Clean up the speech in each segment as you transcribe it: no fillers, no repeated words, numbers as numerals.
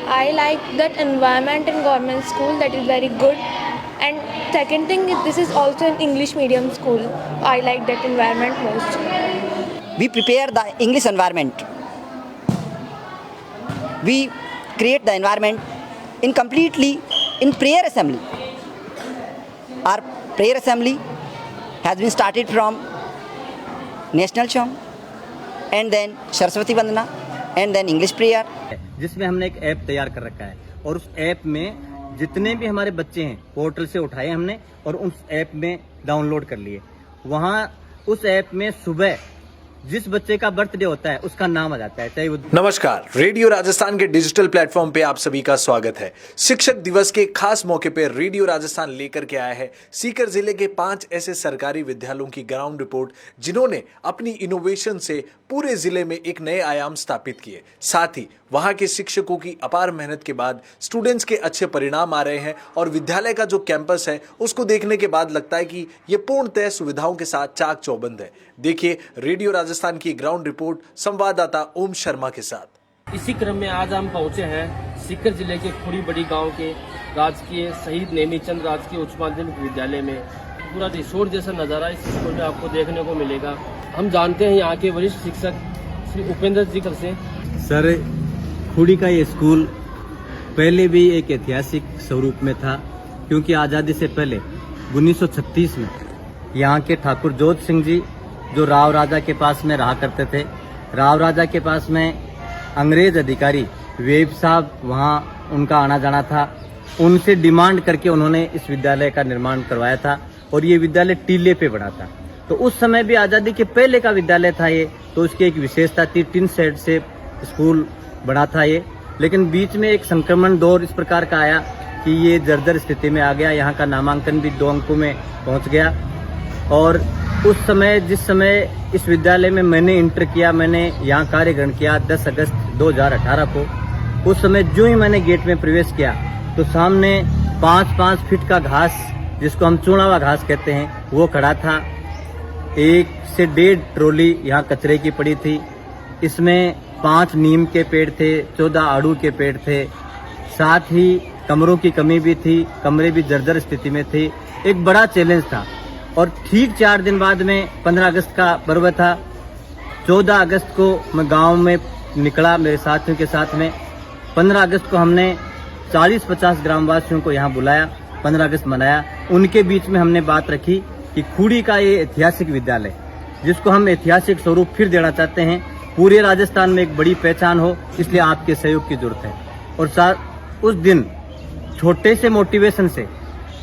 I like that environment in government school, that is very good. And second thing, this is also an English medium school. I like that environment most. We prepare the English environment. We create the environment completely in prayer assembly. Our prayer assembly has been started from national song and then Saraswati Vandana and then English prayer. जिसमें हमने एक app तैयार कर रखा है और उस app में जितने भी हमारे बच्चे हैं पोर्टल से उठाए हमने और उस ऐप में डाउनलोड कर लिए। वहाँ उस ऐप में सुबह जिस बच्चे का बर्थडे होता है उसका नाम आ जाता है, चाहे वो। नमस्कार, रेडियो राजस्थान के डिजिटल प्लेटफॉर्म पे आप सभी का स्वागत है। शिक्षक दिवस के खास मौके पे रेडियो राजस्थान लेकर के आया है सीकर जिले के 5 ऐसे सरकारी विद्यालयों की ग्राउंड रिपोर्ट जिन्होंने अपनी इनोवेशन से पूरे जिले में एक नए आयाम स्थापित किए। साथ ही वहां के शिक्षकों की अपार मेहनत के बाद स्टूडेंट्स के अच्छे परिणाम आ रहे हैं और विद्यालय का जो कैंपस है उसको देखने के बाद लगता है कि ये पूर्णतः सुविधाओं के साथ चाक चौबंद है। देखिए रेडियो राजस्थान की ग्राउंड रिपोर्ट संवाददाता ओम शर्मा के साथ। इसी क्रम में आज हम पहुंचे हैं सीकर जिले के खुड़ी बड़ी गांव के राजकीय शहीद नेमीचंद राजकीय उच्च माध्यमिक विद्यालय में। पूरा रिसोर्ट जैसा नज़ारा इस स्कूल में आपको देखने को मिलेगा। हम जानते हैं यहाँ के वरिष्ठ शिक्षक श्री उपेंद्र जी से। सर, खुड़ी का ये स्कूल पहले भी एक ऐतिहासिक स्वरूप में था, क्योंकि आज़ादी से पहले 1936 में यहाँ के ठाकुर जोत सिंह जी जो राव राजा के पास में रहा करते थे, राव राजा के पास में अंग्रेज अधिकारी वेब साहब वहाँ उनका आना जाना था, उनसे डिमांड करके उन्होंने इस विद्यालय का निर्माण करवाया था और ये विद्यालय टीले पे बना था। तो उस समय भी आज़ादी के पहले का विद्यालय था ये, तो उसकी एक विशेषता थी, टिन शेड से स्कूल बना था ये। लेकिन बीच में एक संक्रमण दौर इस प्रकार का आया कि ये जर्जर स्थिति में आ गया। यहाँ का नामांकन भी 2 अंकों में पहुँच गया और उस समय जिस समय इस विद्यालय में मैंने इंटर किया, मैंने यहाँ कार्य ग्रहण किया 10 अगस्त 2018 को। उस समय जो ही मैंने गेट में प्रवेश किया तो सामने 5-5 फीट का घास, जिसको हम चूनावा घास कहते हैं, वो खड़ा था। 1 से 1.5 ट्रॉली यहाँ कचरे की पड़ी थी। इसमें 5 नीम के पेड़ थे, 14 आड़ू के पेड़ थे। साथ ही कमरों की कमी भी थी, कमरे भी जर्जर स्थिति में थे। एक बड़ा चैलेंज था। और ठीक 4 दिन बाद में 15 अगस्त का पर्व था। 14 अगस्त को मैं गांव में निकला मेरे साथियों के साथ में। 15 अगस्त को हमने 40-50 ग्रामवासियों को यहाँ बुलाया, 15 अगस्त मनाया। उनके बीच में हमने बात रखी कि खुड़ी का ये ऐतिहासिक विद्यालय, जिसको हम ऐतिहासिक स्वरूप फिर देना चाहते हैं, पूरे राजस्थान में एक बड़ी पहचान हो, इसलिए आपके सहयोग की जरूरत है। और साथ उस दिन छोटे से मोटिवेशन से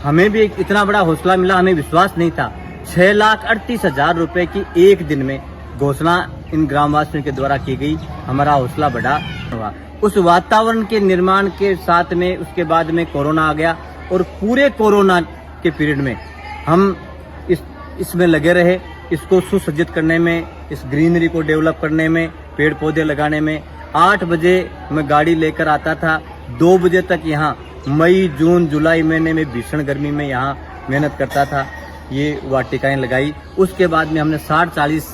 हमें भी एक इतना बड़ा हौसला मिला, हमें विश्वास नहीं था। 6,38,000 रुपए की एक दिन में घोषणा इन ग्रामवासियों के द्वारा की गई। हमारा हौसला बढ़ा हुआ। उस वातावरण के निर्माण के साथ में उसके बाद में कोरोना आ गया और पूरे कोरोना के पीरियड में हम इसमें लगे रहे, इसको सुसज्जित करने में, इस ग्रीनरी को डेवलप करने में, पेड़ पौधे लगाने में। 8 बजे मैं गाड़ी लेकर आता था, 2 बजे तक यहाँ मई जून जुलाई महीने में भीषण गर्मी में यहाँ मेहनत करता था। ये वाटिकाएं लगाई। उसके बाद में हमने 60-40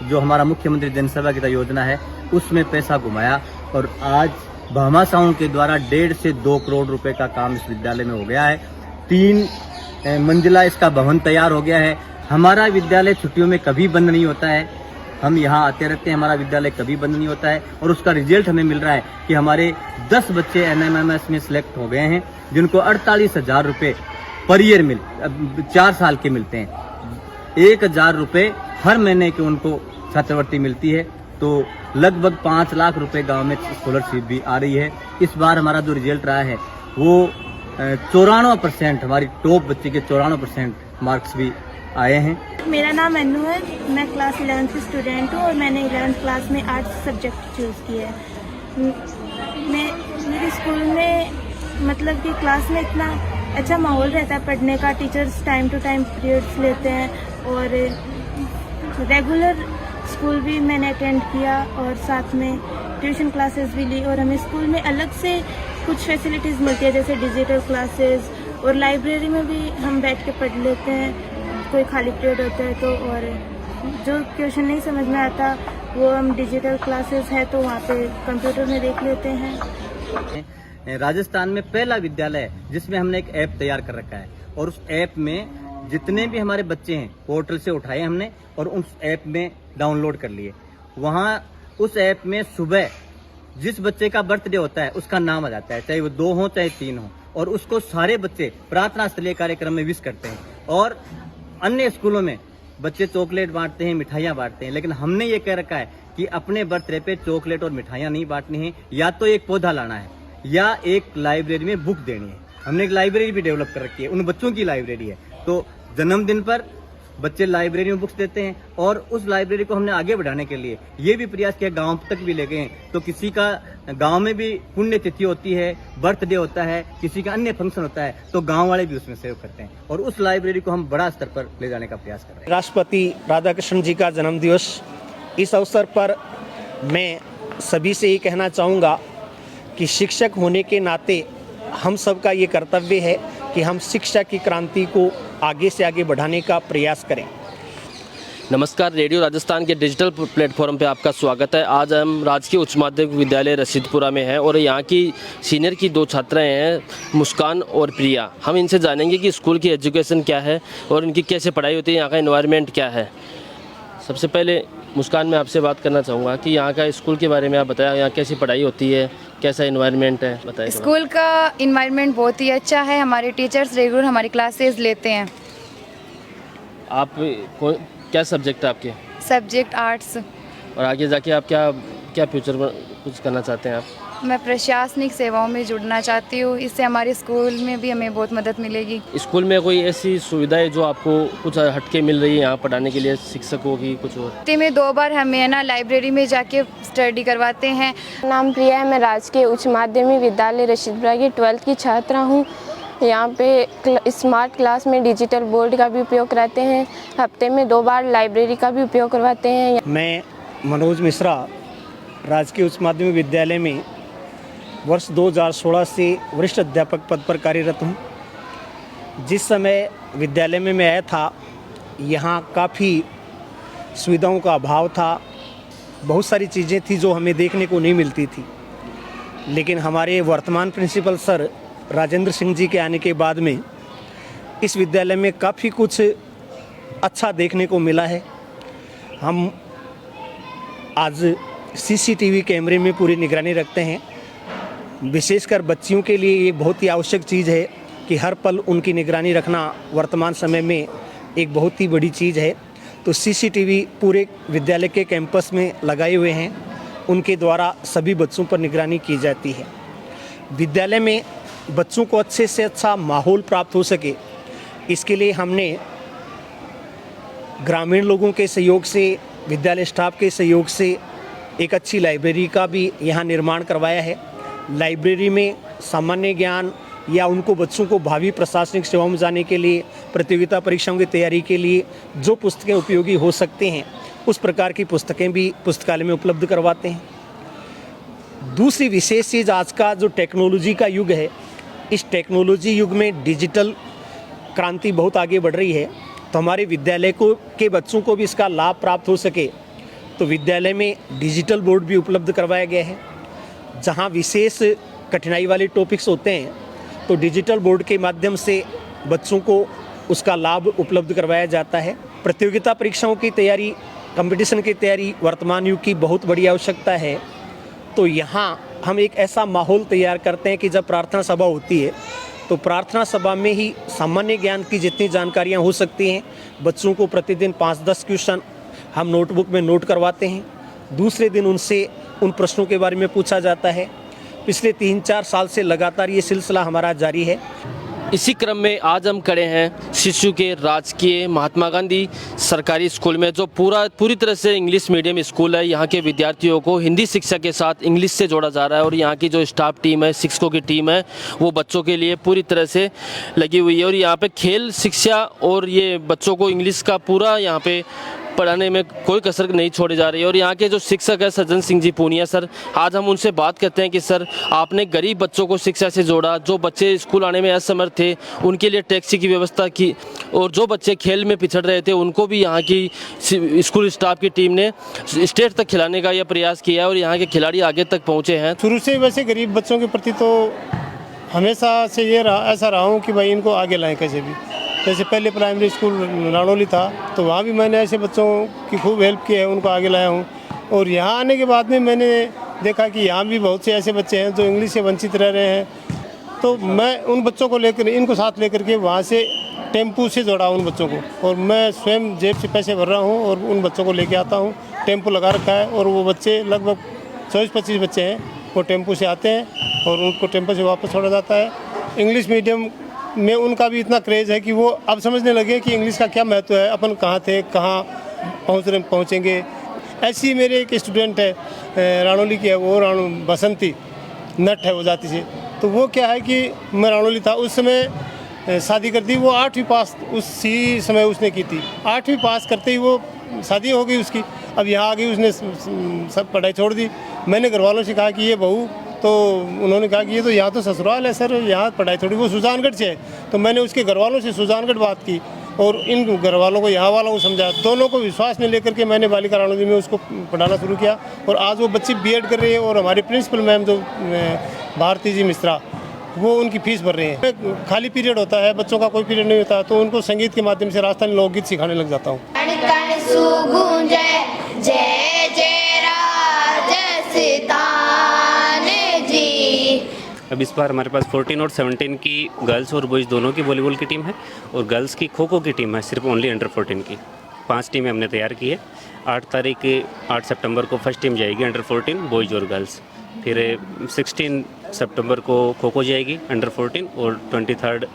जो हमारा मुख्यमंत्री जनसेवा की योजना है उसमें पैसा घुमाया और आज भामाशाहों के द्वारा 1.5 से 2 करोड़ रुपए का काम इस विद्यालय में हो गया है। 3 मंजिला इसका भवन तैयार हो गया है। हमारा विद्यालय छुट्टियों में कभी बंद नहीं होता है, हम यहाँ आते रहते हैं, हमारा विद्यालय कभी बंद नहीं होता है। और उसका रिजल्ट हमें मिल रहा है कि हमारे 10 बच्चे एनएमएमएस में सिलेक्ट हो गए हैं, जिनको 48,000 रुपये पर ईयर 4 साल के मिलते हैं। 1,000 रुपये हर महीने के उनको छात्रवृत्ति मिलती है। तो लगभग 5 लाख रुपए गांव में स्कॉलरशिप भी आ रही है। इस बार हमारा जो रिजल्ट रहा है वो 94%, हमारी टॉप बच्ची के 94% मार्क्स भी आए हैं। मेरा नाम अनु है, मैं क्लास 11th की स्टूडेंट हूँ और मैंने 11th क्लास में आर्ट्स सब्जेक्ट चूज़ किया है। मेरे स्कूल में मतलब कि क्लास में इतना अच्छा माहौल रहता है पढ़ने का, teachers time to time periods लेते हैं और रेगुलर स्कूल भी मैंने अटेंड किया और साथ में ट्यूशन क्लासेस भी ली। और हमें स्कूल में अलग से कुछ फैसिलिटीज़ मिलती है, जैसे डिजिटल क्लासेस, और लाइब्रेरी में भी हम बैठ के पढ़ लेते हैं कोई खाली पीरियड होता है तो। और जो क्वेश्चन नहीं समझ में आता वो हम डिजिटल क्लासेस है तो वहाँ पे कंप्यूटर में देख लेते हैं। राजस्थान में पहला विद्यालय है जिसमें हमने एक ऐप तैयार कर रखा है, और उस ऐप में जितने भी हमारे बच्चे हैं पोर्टल से उठाए हमने और उस ऐप में डाउनलोड कर लिए। वहाँ उस ऐप में सुबह जिस बच्चे का बर्थडे होता है उसका नाम आ जाता है, चाहे वो 2 हो चाहे 3 हो, और उसको सारे बच्चे प्रार्थना स्थलीय कार्यक्रम में विश करते हैं। और अन्य स्कूलों में बच्चे चॉकलेट बांटते हैं, मिठाइयाँ बांटते हैं, लेकिन हमने ये कह रखा है कि अपने बर्थडे पे चॉकलेट और मिठाइयाँ नहीं बांटनी है, या तो एक पौधा लाना है या एक लाइब्रेरी में बुक देनी है। हमने एक लाइब्रेरी भी डेवलप कर रखी है, उन बच्चों की लाइब्रेरी है। तो जन्मदिन पर बच्चे लाइब्रेरी में बुक्स देते हैं, और उस लाइब्रेरी को हमने आगे बढ़ाने के लिए ये भी प्रयास किया, गांव तक भी ले गए हैं। तो किसी का गांव में भी पुण्यतिथि होती है, बर्थडे होता है, किसी का अन्य फंक्शन होता है, तो गांव वाले भी उसमें सहयोग करते हैं, और उस लाइब्रेरी को हम बड़ा स्तर पर ले जाने का प्रयास कर रहे हैं। राष्ट्रपति राधाकृष्ण जी का जन्मदिवस, इस अवसर पर मैं सभी से ये कहना चाहूँगा कि शिक्षक होने के नाते हम सबका ये कर्तव्य है कि हम शिक्षा की क्रांति को आगे से आगे बढ़ाने का प्रयास करें। नमस्कार, रेडियो राजस्थान के डिजिटल प्लेटफॉर्म पे आपका स्वागत है। आज हम राजकीय उच्च माध्यमिक विद्यालय रशीदपुरा में हैं और यहाँ की सीनियर की 2 छात्राएं हैं, मुस्कान और प्रिया। हम इनसे जानेंगे कि स्कूल की एजुकेशन क्या है और इनकी कैसे पढ़ाई होती है, यहाँ का एनवायरनमेंट क्या है। सबसे पहले मुस्कान, मैं आपसे बात करना चाहूँगा कि यहाँ का स्कूल के बारे में आप बताया, यहाँ कैसी पढ़ाई होती है, कैसा एनवायरनमेंट है, बताइए। स्कूल का एनवायरनमेंट बहुत ही अच्छा है, हमारे टीचर्स रेगुलर हमारी क्लासेस लेते हैं। आप क्या सब्जेक्ट है आपके? Subject arts. और आगे जाके आप क्या फ्यूचर में कुछ करना चाहते हैं आप? मैं प्रशासनिक सेवाओं में जुड़ना चाहती हूँ, इससे हमारे स्कूल में भी हमें बहुत मदद मिलेगी। स्कूल में कोई ऐसी सुविधा है जो आपको कुछ हटके मिल रही है यहाँ पढ़ाने के लिए, शिक्षकों की कुछ और? हफ्ते में 2 बार हमें ना लाइब्रेरी में जाके स्टडी करवाते हैं। नाम प्रिया है, मैं राजकीय उच्च माध्यमिक विद्यालय रशीदपुरा की 12th की छात्रा हूँ। यहाँ पे स्मार्ट क्लास में डिजिटल बोर्ड का भी उपयोग कराते हैं, हफ्ते में 2 बार लाइब्रेरी का भी उपयोग करवाते हैं। मैं मनोज मिश्रा राजकीय उच्च माध्यमिक विद्यालय में वर्ष 2016 से वरिष्ठ अध्यापक पद पर कार्यरत हूँ। जिस समय विद्यालय में मैं आया था, यहाँ काफ़ी सुविधाओं का अभाव था, बहुत सारी चीज़ें थी जो हमें देखने को नहीं मिलती थी। लेकिन हमारे वर्तमान प्रिंसिपल सर राजेंद्र सिंह जी के आने के बाद में इस विद्यालय में काफ़ी कुछ अच्छा देखने को मिला है। हम आज CCTV कैमरे में पूरी निगरानी रखते हैं। विशेषकर बच्चियों के लिए ये बहुत ही आवश्यक चीज़ है कि हर पल उनकी निगरानी रखना वर्तमान समय में एक बहुत ही बड़ी चीज़ है। तो CCTV पूरे विद्यालय के कैंपस में लगाए हुए हैं, उनके द्वारा सभी बच्चों पर निगरानी की जाती है। विद्यालय में बच्चों को अच्छे से अच्छा माहौल प्राप्त हो सके, इसके लिए हमने ग्रामीण लोगों के सहयोग से, विद्यालय स्टाफ के सहयोग से एक अच्छी लाइब्रेरी का भी यहाँ निर्माण करवाया है। लाइब्रेरी में सामान्य ज्ञान या उनको बच्चों को भावी प्रशासनिक सेवाओं में जाने के लिए, प्रतियोगिता परीक्षाओं की तैयारी के लिए जो पुस्तकें उपयोगी हो सकते हैं, उस प्रकार की पुस्तकें भी पुस्तकालय में उपलब्ध करवाते हैं। दूसरी विशेष चीज़, आज का जो टेक्नोलॉजी का युग है, इस टेक्नोलॉजी युग में डिजिटल क्रांति बहुत आगे बढ़ रही है। तो हमारे विद्यालय के बच्चों को भी इसका लाभ प्राप्त हो सके, तो विद्यालय में डिजिटल बोर्ड भी उपलब्ध करवाया गया है। जहां विशेष कठिनाई वाले टॉपिक्स होते हैं, तो डिजिटल बोर्ड के माध्यम से बच्चों को उसका लाभ उपलब्ध करवाया जाता है। प्रतियोगिता परीक्षाओं की तैयारी, कंपटीशन की तैयारी वर्तमान युग की बहुत बड़ी आवश्यकता है। तो यहाँ हम एक ऐसा माहौल तैयार करते हैं कि जब प्रार्थना सभा होती है, तो प्रार्थना सभा में ही सामान्य ज्ञान की जितनी जानकारियाँ हो सकती हैं, बच्चों को प्रतिदिन 5-10 क्वेश्चन हम नोटबुक में नोट करवाते हैं। दूसरे दिन उनसे उन प्रश्नों के बारे में पूछा जाता है। पिछले 3-4 साल से लगातार ये सिलसिला हमारा जारी है। इसी क्रम में आज हम खड़े हैं शिशु के राजकीय महात्मा गांधी सरकारी स्कूल में, जो पूरी तरह से इंग्लिश मीडियम स्कूल है। यहाँ के विद्यार्थियों को हिंदी शिक्षा के साथ इंग्लिश से जोड़ा जा रहा है, और यहाँ की जो स्टाफ टीम है, शिक्षकों की टीम है, वो बच्चों के लिए पूरी तरह से लगी हुई है। और यहाँ पे खेल शिक्षा और ये बच्चों को इंग्लिश का पूरा यहाँ पे पढ़ाने में कोई कसर नहीं छोड़ी जा रही है। और यहाँ के जो शिक्षक है सज्जन सिंह जी पूनिया सर, आज हम उनसे बात करते हैं कि सर आपने गरीब बच्चों को शिक्षा से जोड़ा, जो बच्चे स्कूल आने में असमर्थ थे उनके लिए टैक्सी की व्यवस्था की, और जो बच्चे खेल में पिछड़ रहे थे उनको भी यहाँ की स्कूल स्टाफ की टीम ने स्टेट तक खिलाने का यह प्रयास किया है और यहाँ के खिलाड़ी आगे तक पहुँचे हैं। शुरू से वैसे गरीब बच्चों के प्रति तो हमेशा से ये ऐसा रहा हूँ कि भाई इनको आगे लाएं कैसे भी। जैसे पहले प्राइमरी स्कूल रानौली था तो वहाँ भी मैंने ऐसे बच्चों की खूब हेल्प की है, उनको आगे लाया हूँ। और यहाँ आने के बाद में मैंने देखा कि यहाँ भी बहुत से ऐसे बच्चे हैं जो इंग्लिश से वंचित रह रहे हैं, तो मैं उन बच्चों को लेकर इनको साथ लेकर के वहाँ से टेम्पू से जोड़ा उन बच्चों को, और मैं स्वयं जेब से पैसे भर रहा हूँ और उन बच्चों को लेके आता हूँ। टेम्पू लगा रखा है और वो बच्चे लगभग 24-25 बच्चे हैं, वो टेम्पू से आते हैं और उनको टेम्पू से वापस छोड़ा जाता है। इंग्लिश मीडियम में उनका भी इतना क्रेज़ है कि वो अब समझने लगे कि इंग्लिश का क्या महत्व है, अपन कहाँ थे कहाँ पहुँचेंगे। ऐसी मेरे एक स्टूडेंट है रानौली की है, वो बसंती नट है वो जाति से। तो वो क्या है कि मैं रानौली था उस समय शादी कर दी, वो 8वीं पास उसी समय उसने की थी। 8वीं पास करते ही वो शादी हो गई उसकी। अब यहाँ आ गई, उसने सब पढ़ाई छोड़ दी। मैंने घर वालों से कहा कि ये बहू, तो उन्होंने कहा कि ये तो यहाँ तो ससुराल है सर, यहाँ पढ़ाई थोड़ी। वो सुजानगढ़ से है, तो मैंने उसके घर वालों से सुजानगढ़ बात की और इन घर वालों को यहाँ वालों को समझाया। दोनों को विश्वास में लेकर के मैंने बालिका रानौली में उसको पढ़ाना शुरू किया और आज वो बच्ची बीएड कर रही है और हमारी प्रिंसिपल मैम जो भारती जी मिश्रा, वो उनकी फीस भर रहे हैं। खाली पीरियड होता है, बच्चों का कोई पीरियड नहीं होता, तो उनको संगीत के माध्यम से राजस्थानी लोकगीत सिखाने लग जाता हूँ। अब इस बार हमारे पास 14 और 17 की गर्ल्स और बॉयज़ दोनों की वॉलीबॉल की टीम है और गर्ल्स की खो खो की टीम है, सिर्फ ओनली अंडर 14 की। 5 टीमें हमने तैयार की है। 8 सितंबर को फर्स्ट टीम जाएगी अंडर 14 बॉयज़ और गर्ल्स, फिर 16 सितंबर को खो खो जाएगी अंडर 14 और 23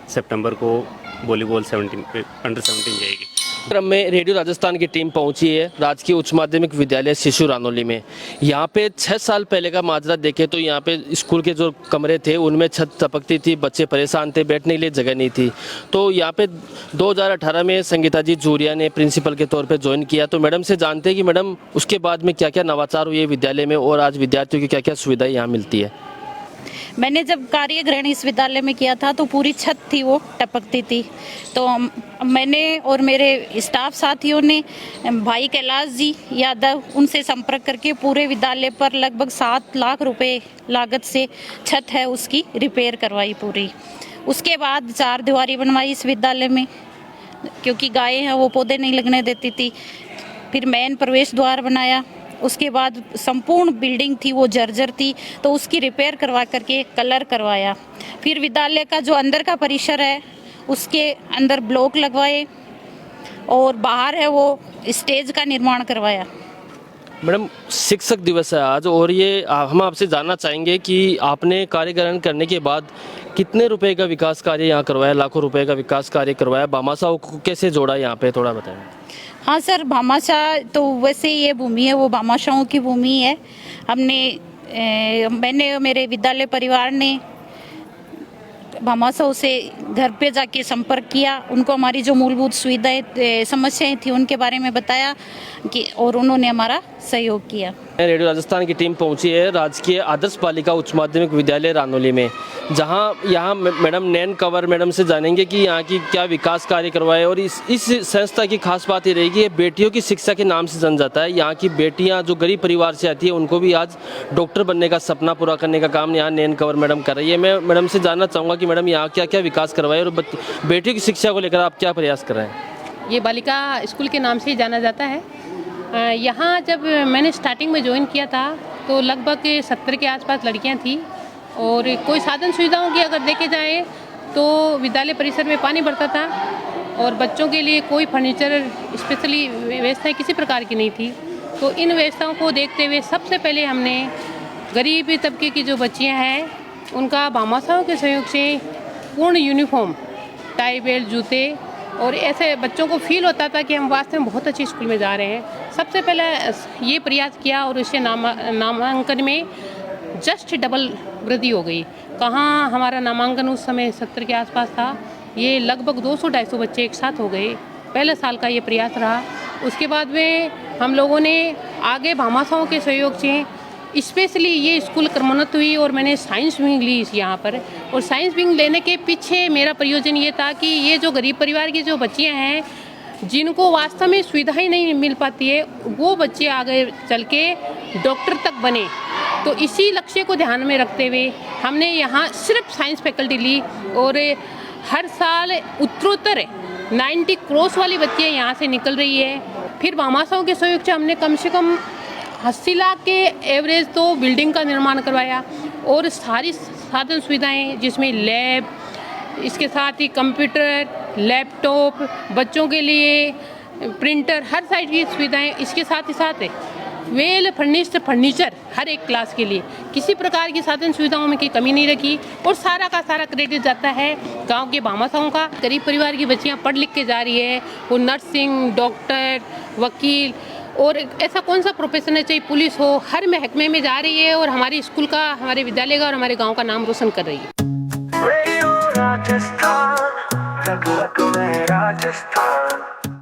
सितंबर को वॉलीबॉल अंडर 17 जाएगी। क्रम में रेडियो राजस्थान की टीम पहुंची है राजकीय उच्च माध्यमिक विद्यालय शिशु रानौली में। यहाँ पे 6 साल पहले का माजरा देखें तो यहाँ पे स्कूल के जो कमरे थे उनमें छत टपकती थी, बच्चे परेशान थे, बैठने के लिए जगह नहीं थी। तो यहाँ पे 2018 में संगीता जी जूरिया ने प्रिंसिपल के तौर पे ज्वाइन किया। तो मैडम से जानते हैं कि मैडम उसके बाद में क्या क्या नवाचार हुए विद्यालय में और आज विद्यार्थियों की क्या क्या सुविधाएँ यहाँ मिलती है। मैंने जब कार्य ग्रहण इस विद्यालय में किया था तो पूरी छत थी वो टपकती थी। तो मैंने और मेरे स्टाफ साथियों ने भाई कैलाश जी यादव उनसे संपर्क करके पूरे विद्यालय पर लगभग 7 लाख रुपए लागत से छत है उसकी रिपेयर करवाई पूरी। उसके बाद 4 दीवारी बनवाई इस विद्यालय में, क्योंकि गायें हैं वो पौधे नहीं लगने देती थी। फिर मेन प्रवेश द्वार बनाया। उसके बाद संपूर्ण बिल्डिंग थी वो जर्जर थी, तो उसकी रिपेयर करवा करके कलर करवाया। फिर विद्यालय का जो अंदर का परिसर है उसके अंदर ब्लॉक लगवाए और बाहर है वो स्टेज का निर्माण करवाया। मैडम शिक्षक दिवस है आज और ये हम आपसे जानना चाहेंगे कि आपने कार्य ग्रहण करने के बाद कितने रुपए का विकास कार्य यहाँ करवाया, लाखों रुपए का विकास कार्य करवाया, भामाशाह को कैसे जोड़ा यहाँ पे थोड़ा बताएं। हाँ सर, भामाशाह तो वैसे ये भूमि है वो भामाशाहों की भूमि है। मैंने मेरे विद्यालय परिवार ने भामाशाह से घर पे जाके संपर्क किया, उनको हमारी जो मूलभूत सुविधाएं समस्याएं थी उनके बारे में बताया कि और उन्होंने हमारा सहयोग किया। रेडियो राजस्थान की टीम पहुंची है राजकीय आदर्श बालिका उच्च माध्यमिक विद्यालय रानौली में, जहां यहाँ मैडम नैन कंवर मैडम से जानेंगे कि यहाँ की क्या विकास कार्य करवाए। और इस संस्था की खास बात ये रहेगी ये बेटियों की शिक्षा के नाम से जाना जाता है। यहाँ की बेटियाँ जो गरीब परिवार से आती है उनको भी आज डॉक्टर बनने का सपना पूरा करने का काम यहाँ नैन कंवर मैडम कर रही है। मैं मैडम से जानना चाहूँगा कि मैडम यहाँ क्या क्या विकास करवाए और बेटियों की शिक्षा को लेकर आप क्या प्रयास कर रहे हैं। ये बालिका स्कूल के नाम से ही जाना जाता है। यहाँ जब मैंने स्टार्टिंग में ज्वाइन किया था तो लगभग 70 के आसपास लड़कियाँ थी और कोई साधन सुविधाओं की अगर देखे जाए तो विद्यालय परिसर में पानी भरता था और बच्चों के लिए कोई फर्नीचर स्पेशली व्यवस्थाएं किसी प्रकार की नहीं थी। तो इन व्यवस्थाओं को देखते हुए सबसे पहले हमने गरीब तबके की जो बच्चियाँ हैं उनका भामाशाहों के सहयोग से पूर्ण यूनिफॉर्म, टाई बेल्ट, जूते और ऐसे बच्चों को फील होता था कि हम वास्तव में बहुत अच्छे स्कूल में जा रहे हैं। सबसे पहले ये प्रयास किया और इससे नामांकन में जस्ट डबल वृद्धि हो गई। कहाँ हमारा नामांकन उस समय 70 के आसपास था, ये लगभग 200-250 बच्चे एक साथ हो गए पहले साल का ये प्रयास रहा। उसके बाद में हम लोगों ने आगे भामाशाहों के सहयोग से स्पेशली ये स्कूल क्रमोन्नत हुई और मैंने साइंस विंग ली यहाँ पर। और साइंस विंग लेने के पीछे मेरा प्रयोजन ये था कि ये जो गरीब परिवार की जो बच्चियाँ हैं जिनको वास्तव में सुविधाएं नहीं मिल पाती है, वो बच्चे आगे चल के डॉक्टर तक बने। तो इसी लक्ष्य को ध्यान में रखते हुए हमने यहाँ सिर्फ साइंस फैकल्टी ली और हर साल उत्तरोत्तर 90 क्रॉस वाली बच्चियाँ यहाँ से निकल रही है। फिर भामाशाहों के सहयोग से हमने कम से कम 80 लाख के एवरेज तो बिल्डिंग का निर्माण करवाया और सारी साधन सुविधाएं जिसमें लैब, इसके साथ ही कंप्यूटर, लैपटॉप, बच्चों के लिए प्रिंटर, हर साइड की सुविधाएं, इसके साथ ही साथ वेल फर्निश्ड फर्नीचर हर एक क्लास के लिए, किसी प्रकार की साधन सुविधाओं में की कमी नहीं रखी। और सारा का सारा क्रेडिट जाता है गांव के भामाशाहों का। गरीब परिवार की बच्चियां पढ़ लिख के जा रही है, वो नर्सिंग, डॉक्टर, वकील और ऐसा कौन सा प्रोफेशन है, चाहे पुलिस हो, हर महकमे में जा रही है और हमारे स्कूल का, हमारे विद्यालय का और हमारे गाँव का नाम रोशन कर रही है। राजस्थान,